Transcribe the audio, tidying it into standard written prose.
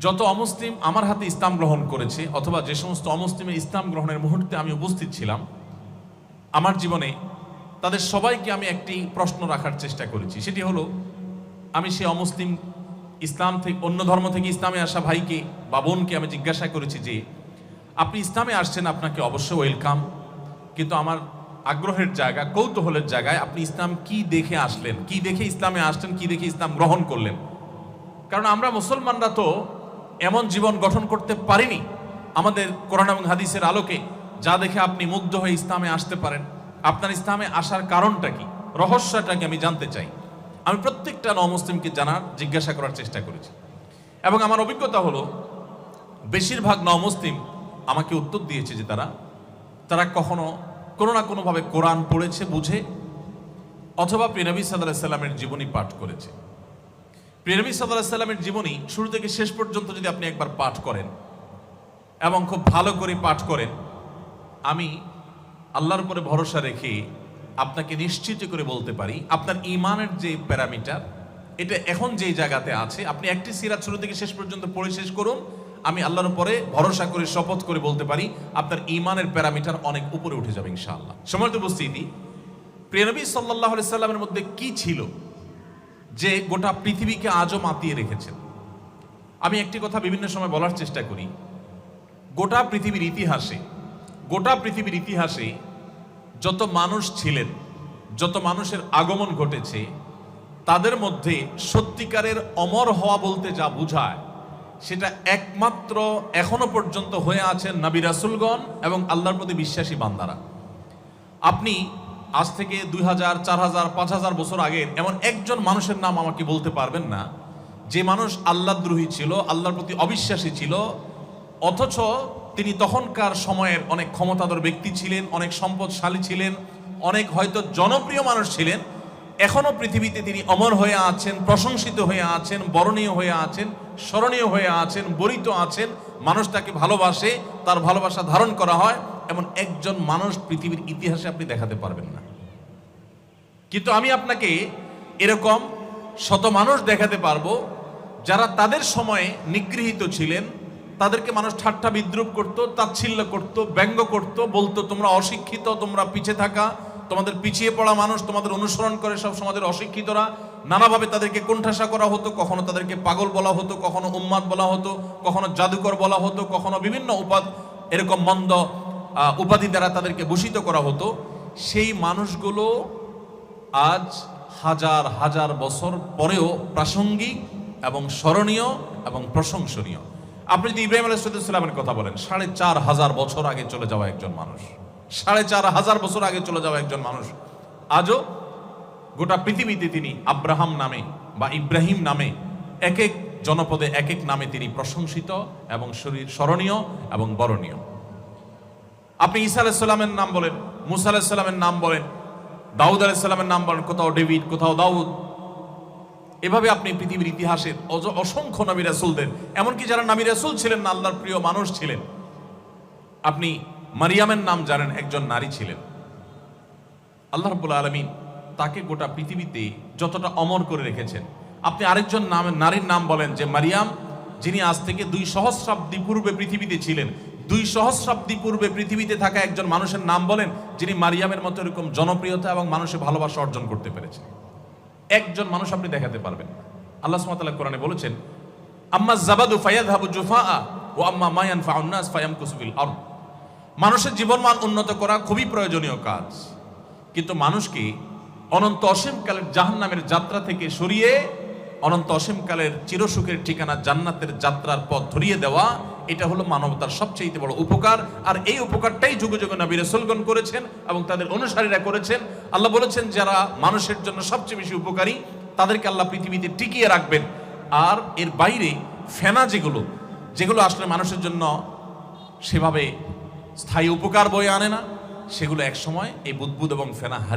যত অমুসলিম আমার হাতে ইসলাম গ্রহণ করেছে অথবা যে সমস্ত অমুসলিমের ইসলাম গ্রহণের মুহূর্তে আমি উপস্থিত ছিলাম আমার জীবনে, তাদের সবাইকে আমি একটি প্রশ্ন রাখার চেষ্টা করেছি। সেটি হলো, আমি সে অমুসলিম ইসলাম থেকে অন্য ধর্ম থেকে ইসলামে আসা ভাইকে বা বোনকে আমি জিজ্ঞাসা করেছি যে আপনি ইসলামে আসছেন, আপনাকে অবশ্যই ওয়েলকাম, কিন্তু আমার আগ্রহের জায়গা, কৌতূহলের জায়গায় আপনি ইসলাম কি দেখে আসলেন, কি দেখে ইসলামে আসলেন, কি দেখে ইসলাম গ্রহণ করলেন। কারণ আমরা মুসলমানরা তো এমন জীবন গঠন করতে পারিনি আমাদের কোরআন এবং হাদিসের আলোকে যা দেখে আপনি মুগ্ধ হয়ে ইসলামে আসতে পারেন। আপনার ইসলামে আসার কারণটা কি, রহস্যটাকে আমি জানতে চাই। আমি প্রত্যেকটা নমুসলিমকে জানার, জিজ্ঞাসা করার চেষ্টা করেছি এবং আমার অভিজ্ঞতা হলো বেশিরভাগ নমুসলিম আমাকে উত্তর দিয়েছে যে তারা কখনো কোনো না কোনোভাবে কোরআন পড়েছে, বুঝে, অথবা প্রিয় নবী সাল্লাল্লাহু আলাইহি সাল্লামের জীবনী পাঠ করেছে। প্রিয় নবী সাল্লাল্লাহু আলাইহি সাল্লামের জীবনী শুরু থেকে শেষ পর্যন্ত যদি আপনি একবার পাঠ করেন এবং খুব ভালো করে পাঠ করেন, আমি আল্লাহর উপরে ভরসা রেখে আপনাকে নিশ্চিত করে বলতে পারি আপনার ঈমানের যে প্যারামিটার, এটা এখন যেই জায়গাতে আছে, আপনি একটি সিরাত শুরু থেকে শেষ পর্যন্ত পড়ে শেষ করুন, আমি আল্লাহর উপরে ভরসা করে শপথ করে বলতে পারি আপনার ঈমানের প্যারামিটার অনেক উপরে উঠে যাবে ইনশাআল্লাহ। সম্মানিত উপস্থিতি, প্রিয় নবী সাল্লাল্লাহু আলাইহি সাল্লামের মধ্যে কি ছিল যে গোটা পৃথিবীকে আজও মাতিয়ে রেখেছেন। আমি একটি কথা বিভিন্ন সময় বলার চেষ্টা করি, গোটা পৃথিবীর ইতিহাসে যত মানুষ ছিলেন, যত মানুষের আগমন ঘটেছে, তাদের মধ্যে সত্যিকারের অমর হওয়া বলতে যা বোঝায় সেটা একমাত্র এখনো পর্যন্ত হয়ে আছেন নবী রাসূলগণ এবং আল্লাহর প্রতি বিশ্বাসী বান্দারা। আপনি আজ থেকে 2000, 4000, 5000 বছর আগের এমন একজন মানুষের নাম আমাকে বলতে পারবেন না যে মানুষ আল্লাহদ্রোহী ছিল, আল্লাহর প্রতি অবিশ্বাসী ছিল, অথচ তিনি তখনকার সময়ের অনেক ক্ষমতাধর ব্যক্তি ছিলেন, অনেক সম্পদশালী ছিলেন, অনেক হয়তো জনপ্রিয় মানুষ ছিলেন। এখনো পৃথিবীতে তিনি অমর হয়ে আছেন, প্রশংসিত হয়ে আছেন, বরণীয় হয়ে আছেন, স্মরণীয় হয়ে আছেন, বরিত আছেন, মানুষ তাকে ভালোবাসে, তার ভালোবাসা ধারণ করা হয়, এমন একজন মানুষ পৃথিবীর ইতিহাসে আপনি দেখাতে পারবেন না। কিন্তু আমি আপনাকে এরকম শত মানুষ দেখাতে পারবো যারা তাদের সময়ে নিগৃহীত ছিলেন, তাদেরকে মানুষ ঠাট্টা বিদ্রুপ করত, তাচ্ছিল্য করত, ব্যঙ্গ করত, বলতো তোমরা অশিক্ষিত, তোমরা পিছিয়ে থাকা, তোমাদের পিছিয়ে পড়া মানুষ, তোমাদের অনুসরণ করে সব সমাজের অশিক্ষিতরা। নানাভাবে তাদেরকে কোণঠাসা করা হতো, কখনো তাদেরকে পাগল বলা হতো, কখনো উম্মাদ বলা হতো, কখনো জাদুকর বলা হতো, কখনো বিভিন্ন এরকম মন্দ উপাধি দ্বারা তাদেরকে ভূষিত করা হতো। সেই মানুষগুলো আজ হাজার হাজার বছর পরেও প্রাসঙ্গিক এবং স্মরণীয় এবং প্রশংসনীয়। আপনি যদি ইব্রাহিম আলাইহিস সালামের কথা বলেন, 4500 বছর আগে চলে যাওয়া একজন মানুষ, 4500 বছর আগে চলে যাওয়া একজন মানুষ, আজও গোটা পৃথিবীতে তিনি আব্রাহাম নামে বা ইব্রাহিম নামে এক এক জনপদে এক এক নামে তিনি প্রশংসিত এবং স্মরণীয় এবং বরণীয়। আপনি ঈসা আলাইহিস সালামের নাম বলেন, মুসা আলাইহিস সালামের নাম বলেন, দাউদ আলাইহিস সালামের নাম বলেন, কোথাও ডেভিড, কোথাও দাউদ। এভাবে আপনি পৃথিবীর ইতিহাসের অসংখ্য নবী রাসূলদের, এমনকি যারা নবী রাসূল ছিলেন না, আল্লাহর প্রিয় মানুষ ছিলেন, আপনি মারিয়ামের নাম জানেন, একজন নারী ছিলেন। আল্লাহ রাব্বুল আলামিন তাকে গোটা পৃথিবীতে যতটা অমর করে রেখেছেন। আপনি আরেকজন নারীর নাম বলেন যে মারিয়াম, যিনি আজ থেকে 2 সহস্রাব্দী পূর্বে পৃথিবীতে ছিলেন। 2 সহস্রাব্দী পূর্বে পৃথিবীতে থাকা একজন মানুষের নাম বলেন যিনি মারিয়ামের মতো এরকম জনপ্রিয়তা এবং মানুষের ভালোবাসা অর্জন করতে পেরেছেন। একজন মানুষ আপনি দেখাতে পারবেন। আল্লাহ সুবহানাহু ওয়া তাআলা কোরআনে বলেছেন, আম্মা যাবাদু ফায়াযহাবু জুফাআ ওয়া আম্মা মা ইয়ানফাউন নাস ফায়ামকুসু ফিল আরদ। মানুষের জীবনমান উন্নত করা খুবই প্রয়োজনীয় কাজ, কিন্তু মানুষকে অনন্ত অসীমকালের জাহান্নামের যাত্রা থেকে সরিয়ে অনন্ত অসীমকালের চিরসুখের ঠিকানা জান্নাতের যাত্রার পথ ধরিয়ে দেওয়া, এটা হলো মানবতার সবচেয়ে বড় উপকার। আর এই উপকারটাই যুগে যুগে নবী রাসূলগণ করেছেন এবং তাদের অনুসারীরা করেছেন। আল্লাহ বলেছেন যারা মানুষের জন্য সবচেয়ে বেশি উপকারী তাদেরকে আল্লাহ পৃথিবীতে টিকিয়ে রাখবেন। আর এর বাইরে ফেনা যেগুলো আসলে মানুষের জন্য সেভাবে স্থায়ী উপকার বয়ে আনে না, সেগুলো একসময় এই বুদবুদ এবং ফেনা হারিয়ে